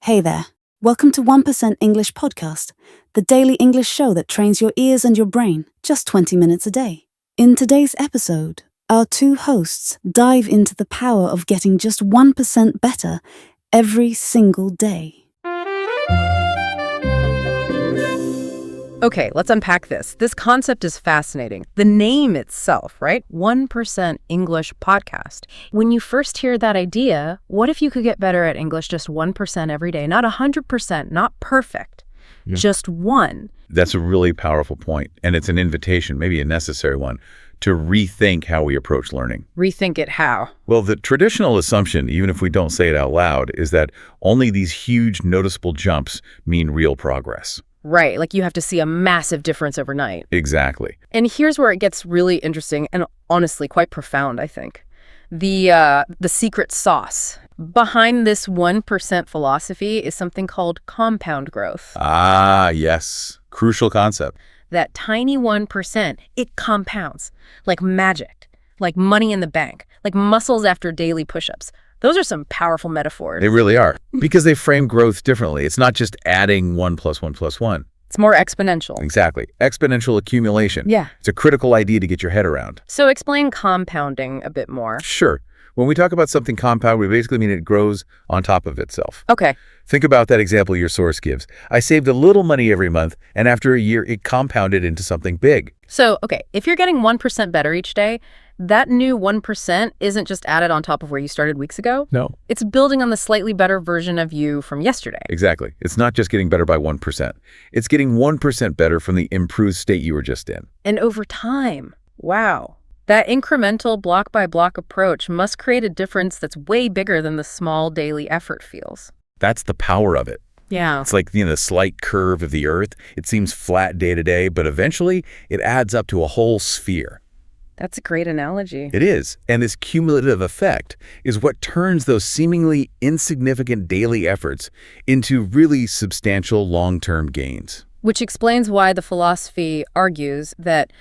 Hey there. Welcome to 1% English Podcast, the daily English show that trains your ears and your brain just 20 minutes a day. In today's episode, our two hosts dive into the power of getting just 1% better every single day. Okay, let's unpack this. This concept is fascinating. The name itself, right? 1% English Podcast. When you first hear that idea, what if you could get better at English just 1% every day? Not 100%, not perfect, just one. That's a really powerful point, and it's an invitation, maybe a necessary one, to rethink how we approach learning. Rethink it how? Well, the traditional assumption, even if we don't say it out loud, is that only these huge noticeable jumps mean real progress. Right, like you have to see a massive difference overnight. Exactly. And here's where it gets really interesting and honestly quite profound, I think. The secret sauce behind this 1% philosophy is something called compound growth. Ah, yes. Crucial concept. That tiny 1%, it compounds like magic, like money in the bank, like muscles after daily push-ups. Those are some powerful metaphors. They really are, because they frame growth differently. It's not just adding 1 plus 1 plus 1. It's more exponential. Exactly. Exponential accumulation. Yeah. It's a critical idea to get your head around. So explain compounding a bit more. Sure. When we talk about something compound, we basically mean it grows on top of itself. Okay. Think about that example your source gives. I saved a little money every month, and after a year, it compounded into something big. So, okay, if you're getting 1% better each day, that new 1% isn't just added on top of where you started weeks ago. No. It's building on the slightly better version of you from yesterday. Exactly. It's not just getting better by 1%. It's getting 1% better from the improved state you were just in. And over time. Wow. That incremental block-by-block approach must create a difference that's way bigger than the small daily effort feels. That's the power of it. Yeah. It's like, the slight curve of the earth. It seems flat day to day, but eventually it adds up to a whole sphere. That's a great analogy. It is. And this cumulative effect is what turns those seemingly insignificant daily efforts into really substantial long-term gains. Which explains why the philosophy argues that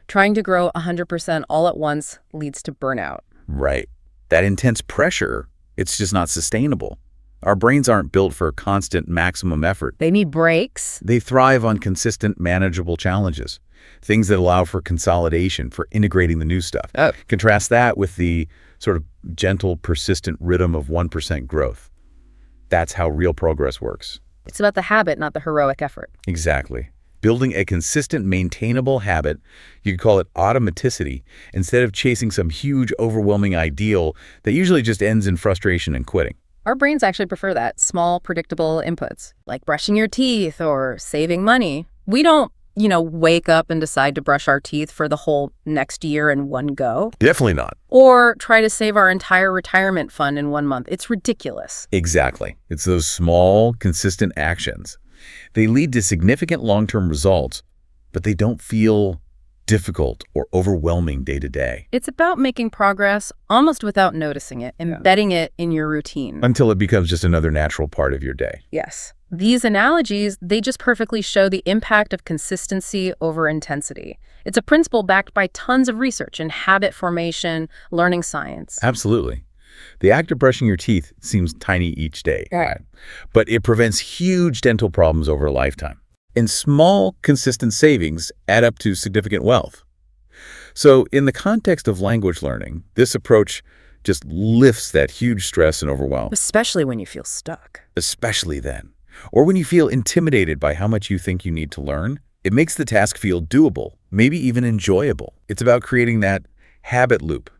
trying to grow 100% all at once leads to burnout. Right. That intense pressure, it's just not sustainable. Our brains aren't built for constant maximum effort. They need breaks. They thrive on consistent, manageable challenges, things that allow for consolidation, for integrating the new stuff. Oh. Contrast that with the sort of gentle, persistent rhythm of 1% growth. That's how real progress works. It's about the habit, not the heroic effort. Exactly. Building a consistent, maintainable habit, you could call it automaticity, instead of chasing some huge, overwhelming ideal that usually just ends in frustration and quitting. Our brains actually prefer that, small, predictable inputs, like brushing your teeth or saving money. We don't, wake up and decide to brush our teeth for the whole next year in one go. Definitely not. Or try to save our entire retirement fund in 1 month. It's ridiculous. Exactly. It's those small, consistent actions. They lead to significant long-term results, but they don't feel difficult or overwhelming day to day. It's about making progress almost without noticing it, embedding it in your routine. Until it becomes just another natural part of your day. Yes. These analogies, they just perfectly show the impact of consistency over intensity. It's a principle backed by tons of research in habit formation, learning science. Absolutely. The act of brushing your teeth seems tiny each day, right? But it prevents huge dental problems over a lifetime. And small, consistent savings add up to significant wealth. So in the context of language learning, this approach just lifts that huge stress and overwhelm. Especially when you feel stuck. Especially then. Or when you feel intimidated by how much you think you need to learn, it makes the task feel doable, maybe even enjoyable. It's about creating that habit loop.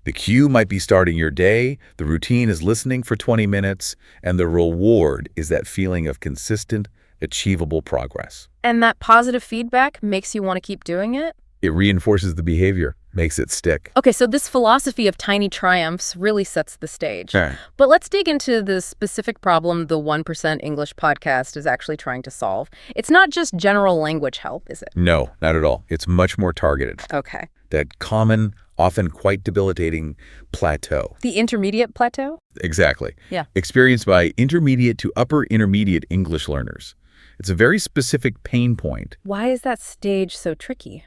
The cue might be starting your day, the routine is listening for 20 minutes, and the reward is that feeling of consistent, achievable progress. And that positive feedback makes you want to keep doing it? It reinforces the behavior, makes it stick. Okay, so this philosophy of tiny triumphs really sets the stage. Sure. But let's dig into the specific problem the 1% English podcast is actually trying to solve. It's not just general language help, is it? No, not at all. It's much more targeted. Okay. That common, often quite debilitating plateau. The intermediate plateau? Exactly. Yeah. Experienced by intermediate to upper intermediate English learners. It's a very specific pain point. Why is that stage so tricky?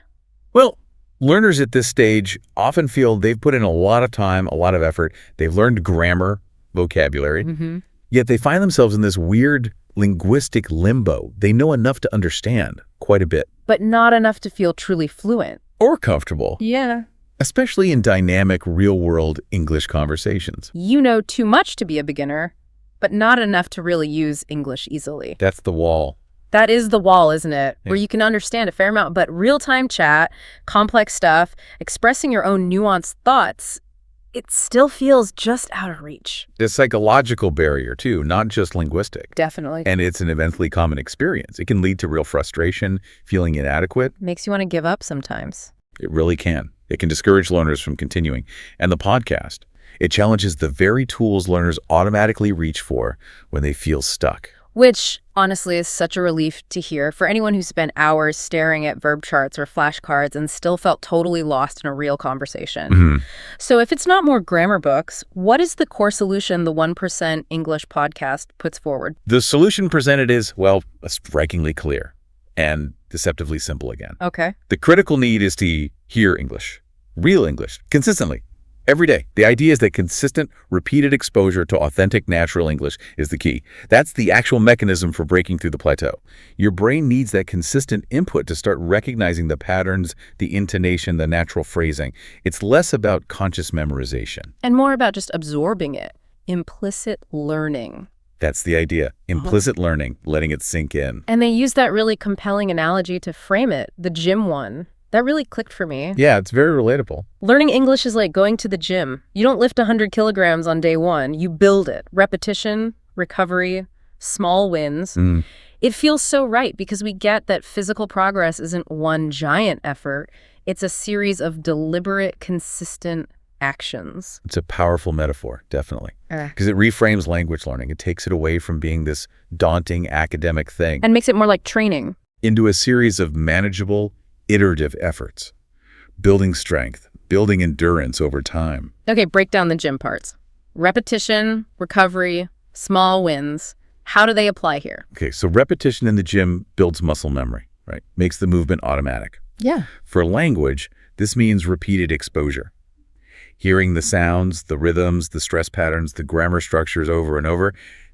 Well, learners at this stage often feel they've put in a lot of time, a lot of effort. They've learned grammar, vocabulary, Yet they find themselves in this weird linguistic limbo. They know enough to understand quite a bit. But not enough to feel truly fluent. Or comfortable. Yeah. Especially in dynamic, real-world English conversations. You know too much to be a beginner, but not enough to really use English easily. That's the wall. That is the wall, isn't it? Yeah. Where you can understand a fair amount, but real-time chat, complex stuff, expressing your own nuanced thoughts, it still feels just out of reach. There's a psychological barrier, too, not just linguistic. Definitely. And it's an immensely common experience. It can lead to real frustration, feeling inadequate. Makes you want to give up sometimes. It really can. It can discourage learners from continuing. And the podcast, it challenges the very tools learners automatically reach for when they feel stuck. Which, honestly, is such a relief to hear for anyone who spent hours staring at verb charts or flashcards and still felt totally lost in a real conversation. Mm-hmm. So if it's not more grammar books, what is the core solution the 1% English podcast puts forward? The solution presented is, well, strikingly clear and deceptively simple again. Okay. The critical need is to hear English, real English, consistently, every day. The idea is that consistent, repeated exposure to authentic, natural English is the key. That's the actual mechanism for breaking through the plateau. Your brain needs that consistent input to start recognizing the patterns, the intonation, the natural phrasing. It's less about conscious memorization. And more about just absorbing it. Implicit learning. That's the idea. Implicit learning, letting it sink in. And they use that really compelling analogy to frame it, the gym one. That really clicked for me. Yeah, it's very relatable. Learning English is like going to the gym. You don't lift 100 kilograms on day one. You build it. Repetition, recovery, small wins. It feels so right because we get that physical progress isn't one giant effort. It's a series of deliberate, consistent actions. It's a powerful metaphor, definitely. Because it reframes language learning. It takes it away from being this daunting academic thing. And makes it more like training. Into a series of manageable, iterative efforts. Building strength, building endurance over time. Okay, break down the gym parts. Repetition, recovery, small wins. How do they apply here? Okay, so repetition in the gym builds muscle memory, right? Makes the movement automatic. Yeah. For language, this means repeated exposure. Hearing the sounds, the rhythms, the stress patterns, the grammar structures over and over,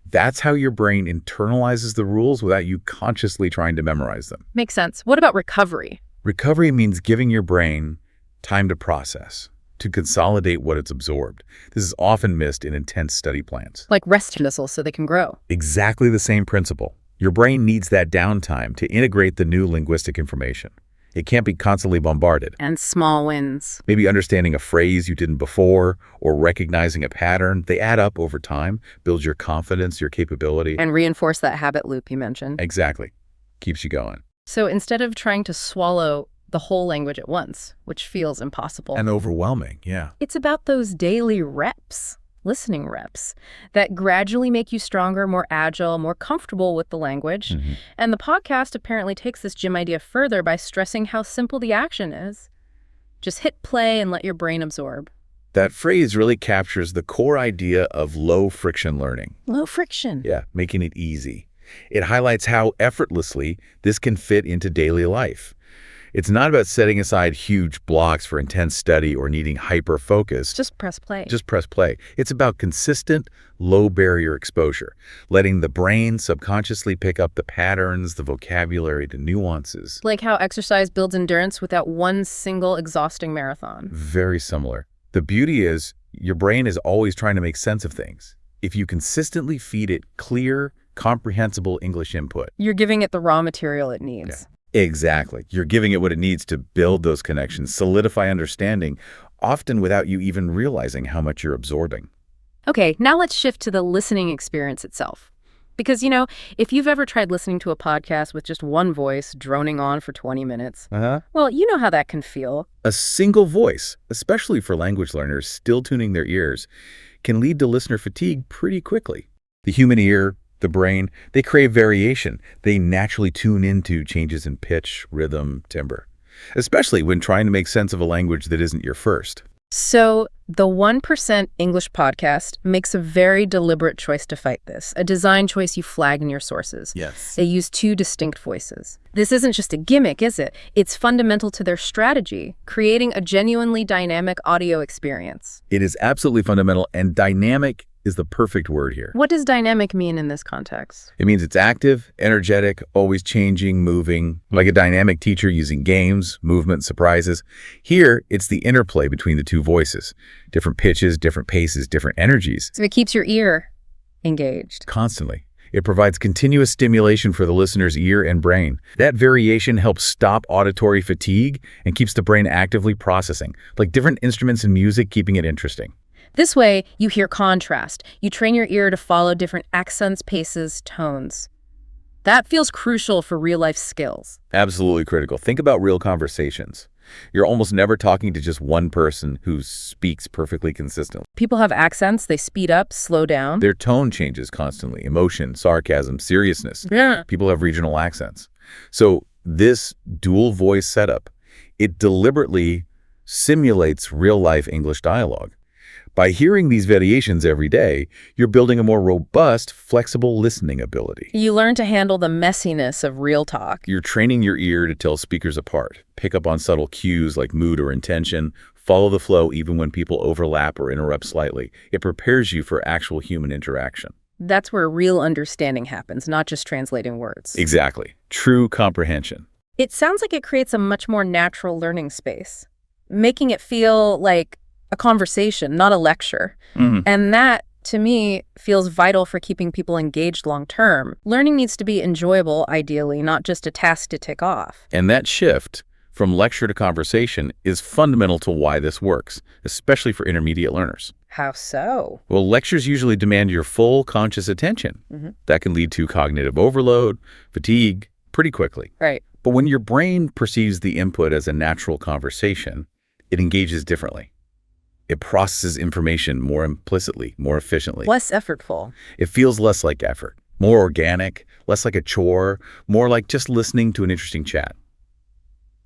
that's how your brain internalizes the rules without you consciously trying to memorize them. Makes sense. What about recovery? Recovery means giving your brain time to process, to consolidate what it's absorbed. This is often missed in intense study plans. Like rest missiles so they can grow. Exactly the same principle. Your brain needs that downtime to integrate the new linguistic information. It can't be constantly bombarded. And small wins. Maybe understanding a phrase you didn't before or recognizing a pattern, they add up over time, build your confidence, your capability. And reinforce that habit loop you mentioned. Exactly. Keeps you going. So instead of trying to swallow the whole language at once, which feels impossible. And overwhelming, yeah. It's about those daily reps, listening reps, that gradually make you stronger, more agile, more comfortable with the language. And the podcast apparently takes this gym idea further by stressing how simple the action is. Just hit play and let your brain absorb. That phrase really captures the core idea of low-friction learning. Low friction. Yeah, making it easy. It highlights how effortlessly this can fit into daily life. It's not about setting aside huge blocks for intense study or needing hyper-focus. Just press play. Just press play. It's about consistent, low-barrier exposure, letting the brain subconsciously pick up the patterns, the vocabulary, the nuances. Like how exercise builds endurance without one single exhausting marathon. Very similar. The beauty is your brain is always trying to make sense of things. If you consistently feed it clear, comprehensible English input. You're giving it the raw material it needs. Yeah, exactly. You're giving it what it needs to build those connections, solidify understanding, often without you even realizing how much you're absorbing. Okay, now let's shift to the listening experience itself. Because, you know, if you've ever tried listening to a podcast with just one voice droning on for 20 minutes, well, you know how that can feel. A single voice, especially for language learners still tuning their ears, can lead to listener fatigue pretty quickly. The human ear, the brain, they crave variation. They naturally tune into changes in pitch, rhythm, timbre, especially when trying to make sense of a language that isn't your first. So the 1% English podcast makes a very deliberate choice to fight this, a design choice you flag in your sources. Yes. They use two distinct voices. This isn't just a gimmick, is it? It's fundamental to their strategy, creating a genuinely dynamic audio experience. It is absolutely fundamental, and dynamic is the perfect word here. What does dynamic mean in this context? It means it's active, energetic, always changing, moving, like a dynamic teacher using games, movement, surprises. Here, it's the interplay between the two voices. Different pitches, different paces, different energies. So it keeps your ear engaged. Constantly. It provides continuous stimulation for the listener's ear and brain. That variation helps stop auditory fatigue and keeps the brain actively processing, like different instruments in music, keeping it interesting. This way, you hear contrast. You train your ear to follow different accents, paces, tones. That feels crucial for real-life skills. Absolutely critical. Think about real conversations. You're almost never talking to just one person who speaks perfectly consistently. People have accents. They speed up, slow down. Their tone changes constantly. Emotion, sarcasm, seriousness. Yeah. People have regional accents. So this dual voice setup, it deliberately simulates real-life English dialogue. By hearing these variations every day, you're building a more robust, flexible listening ability. You learn to handle the messiness of real talk. You're training your ear to tell speakers apart, pick up on subtle cues like mood or intention, follow the flow even when people overlap or interrupt slightly. It prepares you for actual human interaction. That's where real understanding happens, not just translating words. Exactly. True comprehension. It sounds like it creates a much more natural learning space, making it feel like a conversation, not a lecture. And that, to me, feels vital for keeping people engaged long term. Learning needs to be enjoyable, ideally, not just a task to tick off. And that shift from lecture to conversation is fundamental to why this works, especially for intermediate learners. How so? Well, lectures usually demand your full conscious attention. That can lead to cognitive overload, fatigue, pretty quickly. Right. But when your brain perceives the input as a natural conversation, it engages differently. It processes information more implicitly, more efficiently. Less effortful. It feels less like effort, more organic, less like a chore, more like just listening to an interesting chat,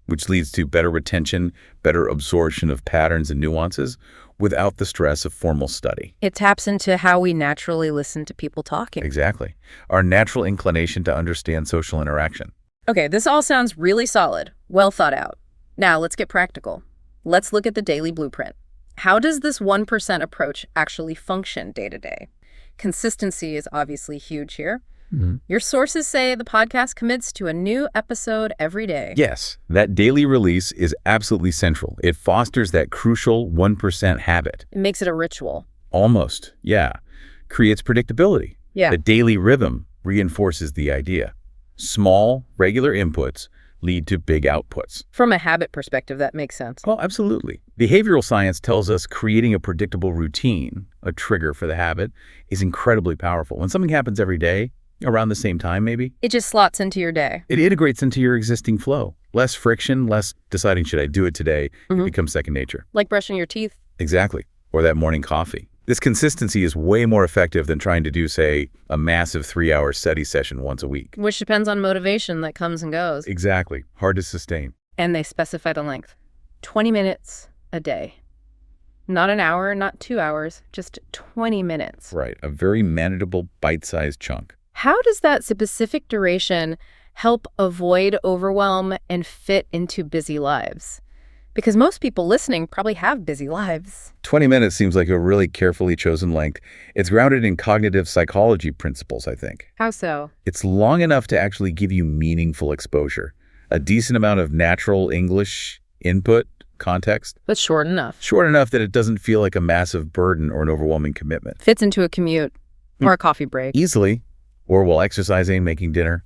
which leads to better retention, better absorption of patterns and nuances without the stress of formal study. It taps into how we naturally listen to people talking. Exactly. Our natural inclination to understand social interaction. Okay, this all sounds really solid, well thought out. Now let's get practical. Let's look at the daily blueprint. How does this 1% approach actually function day to day? Consistency is obviously huge here. Your sources say the podcast commits to a new episode every day. Yes, that daily release is absolutely central. It fosters that crucial 1% habit. It makes it a ritual. Almost, yeah. Creates predictability. Yeah. The daily rhythm reinforces the idea. Small, regular inputs lead to big outputs. From a habit perspective, that makes sense. Oh, absolutely. Behavioral science tells us creating a predictable routine, a trigger for the habit, is incredibly powerful. When something happens every day, around the same time maybe, It just slots into your day. it integrates into your existing flow. Less friction, less deciding, should I do it today? It becomes second nature. Like brushing your teeth. Exactly. Or that morning coffee. This consistency is way more effective than trying to do, say, a massive 3-hour study session once a week. Which depends on motivation that comes and goes. Exactly. Hard to sustain. And they specify the length. 20 minutes a day. Not an hour, not 2 hours, just 20 minutes. Right. A very manageable, bite-sized chunk. How does that specific duration help avoid overwhelm and fit into busy lives? Because most people listening probably have busy lives. 20 minutes seems like a really carefully chosen length. It's grounded in cognitive psychology principles, I think. How so? It's long enough to actually give you meaningful exposure, a decent amount of natural English input, context. But short enough. Short enough that it doesn't feel like a massive burden or an overwhelming commitment. Fits into a commute or a coffee break. Easily, or while exercising, making dinner.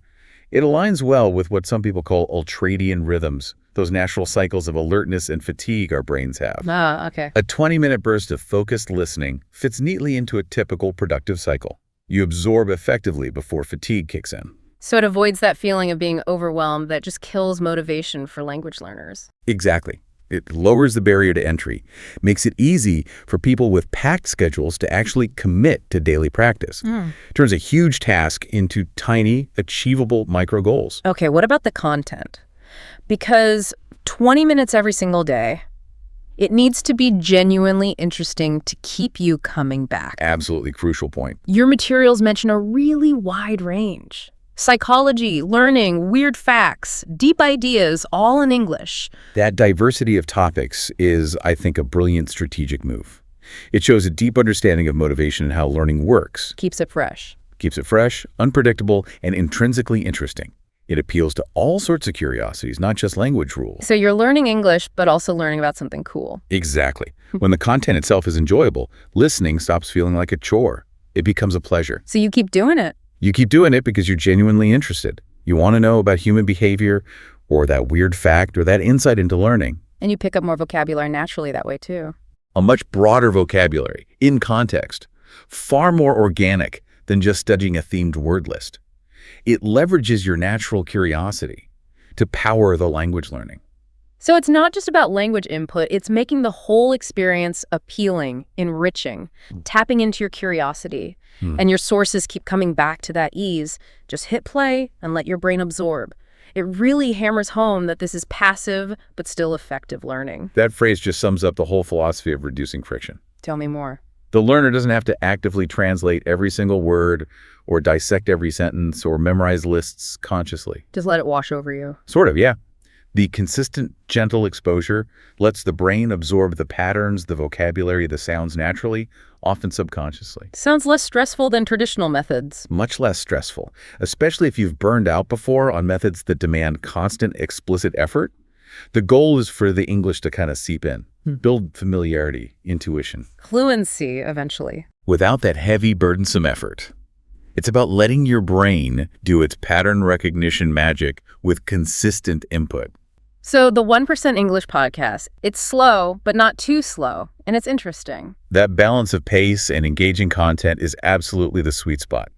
It aligns well with what some people call ultradian rhythms, those natural cycles of alertness and fatigue our brains have. Ah, okay. A 20-minute burst of focused listening fits neatly into a typical productive cycle. You absorb effectively before fatigue kicks in. So it avoids that feeling of being overwhelmed that just kills motivation for language learners. Exactly. It lowers the barrier to entry, makes it easy for people with packed schedules to actually commit to daily practice. Turns a huge task into tiny, achievable micro goals. Okay, what about the content? Because 20 minutes every single day, it needs to be genuinely interesting to keep you coming back. Absolutely crucial point. Your materials mention a really wide range. Psychology, learning, weird facts, deep ideas, all in English. That diversity of topics is, I think, a brilliant strategic move. It shows a deep understanding of motivation and how learning works. Keeps it fresh. Keeps it fresh, unpredictable, and intrinsically interesting. It appeals to all sorts of curiosities, not just language rules. So you're learning English, but also learning about something cool. Exactly. When the content itself is enjoyable, listening stops feeling like a chore. It becomes a pleasure. So you keep doing it. You keep doing it because you're genuinely interested. You want to know about human behavior, or that weird fact, or that insight into learning. And you pick up more vocabulary naturally that way, too. A much broader vocabulary, in context, far more organic than just studying a themed word list. It leverages your natural curiosity to power the language learning. So it's not just about language input, it's making the whole experience appealing, enriching, tapping into your curiosity. And your sources keep coming back to that ease. Just hit play and let your brain absorb. It really hammers home that this is passive but still effective learning. That phrase just sums up the whole philosophy of reducing friction. Tell me more. The learner doesn't have to actively translate every single word or dissect every sentence or memorize lists consciously. Just let it wash over you. Sort of, yeah. The consistent, gentle exposure lets the brain absorb the patterns, the vocabulary, the sounds naturally, often subconsciously. Sounds less stressful than traditional methods. Much less stressful, especially if you've burned out before on methods that demand constant, explicit effort. The goal is for the English to kind of seep in, build familiarity, intuition. Fluency, eventually. Without that heavy, burdensome effort. It's about letting your brain do its pattern recognition magic with consistent input. So the 1% English podcast, it's slow, but not too slow, and it's interesting. That balance of pace and engaging content is absolutely the sweet spot.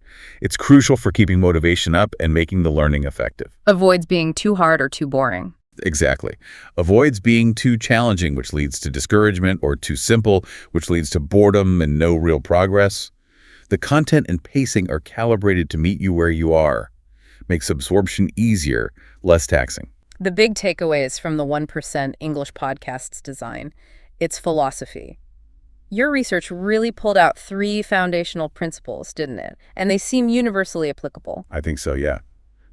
It's crucial for keeping motivation up and making the learning effective. Avoids being too hard or too boring. Exactly. Avoids being too challenging, which leads to discouragement, or too simple, which leads to boredom and no real progress. The content and pacing are calibrated to meet you where you are. Makes absorption easier, less taxing. The big takeaways from the 1% English podcast's design, its philosophy. Your research really pulled out 3 foundational principles, didn't it? And they seem universally applicable. I think so, yeah.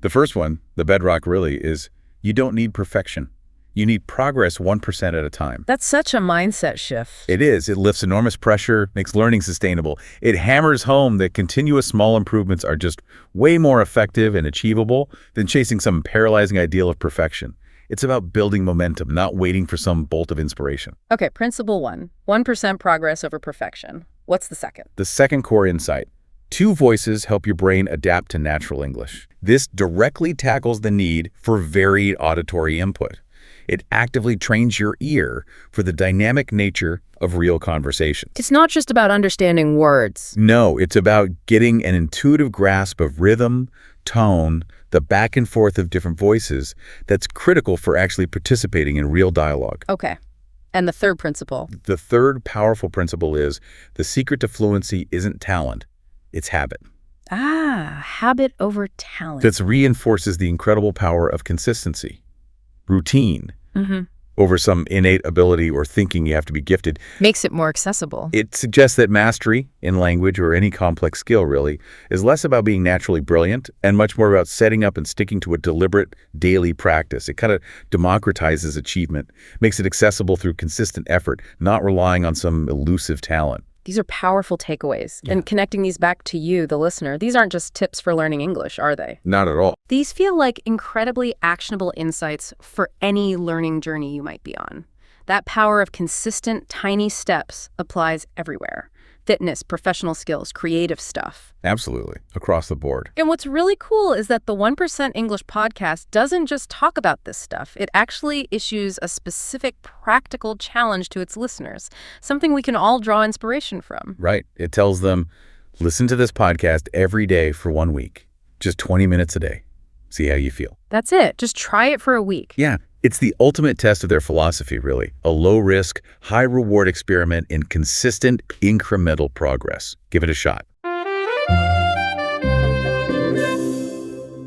The first one, the bedrock really, is you don't need perfection. You need progress 1% at a time. That's such a mindset shift. It is. It lifts enormous pressure, makes learning sustainable. It hammers home that continuous small improvements are just way more effective and achievable than chasing some paralyzing ideal of perfection. It's about building momentum, not waiting for some bolt of inspiration. Okay, principle 1, 1% progress over perfection. What's the second? The second core insight. 2 voices help your brain adapt to natural English. This directly tackles the need for varied auditory input. It actively trains your ear for the dynamic nature of real conversation. It's not just about understanding words. No, it's about getting an intuitive grasp of rhythm, tone, the back and forth of different voices that's critical for actually participating in real dialogue. Okay. And the third principle? The third powerful principle is the secret to fluency isn't talent, it's habit. Habit over talent. That reinforces the incredible power of consistency. Routine over some innate ability or thinking you have to be gifted. Makes it more accessible. It suggests that mastery in language or any complex skill really is less about being naturally brilliant and much more about setting up and sticking to a deliberate daily practice. It kind of democratizes achievement, makes it accessible through consistent effort, not relying on some elusive talent. These are powerful takeaways. Yeah. And connecting these back to you, the listener, these aren't just tips for learning English, are they? Not at all. These feel like incredibly actionable insights for any learning journey you might be on. That power of consistent, tiny steps applies everywhere. Fitness, professional skills, creative stuff. Absolutely. Across the board. And what's really cool is that the 1% English podcast doesn't just talk about this stuff. It actually issues a specific practical challenge to its listeners, something we can all draw inspiration from. Right. It tells them, listen to this podcast every day for 1 week. Just 20 minutes a day. See how you feel. That's it. Just try it for a week. Yeah. It's the ultimate test of their philosophy, really. A low-risk, high-reward experiment in consistent, incremental progress. Give it a shot.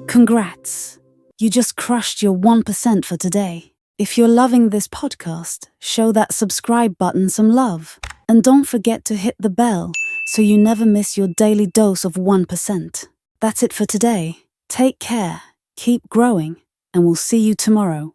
Congrats. You just crushed your 1% for today. If you're loving this podcast, show that subscribe button some love. And don't forget to hit the bell so you never miss your daily dose of 1%. That's it for today. Take care, keep growing, and we'll see you tomorrow.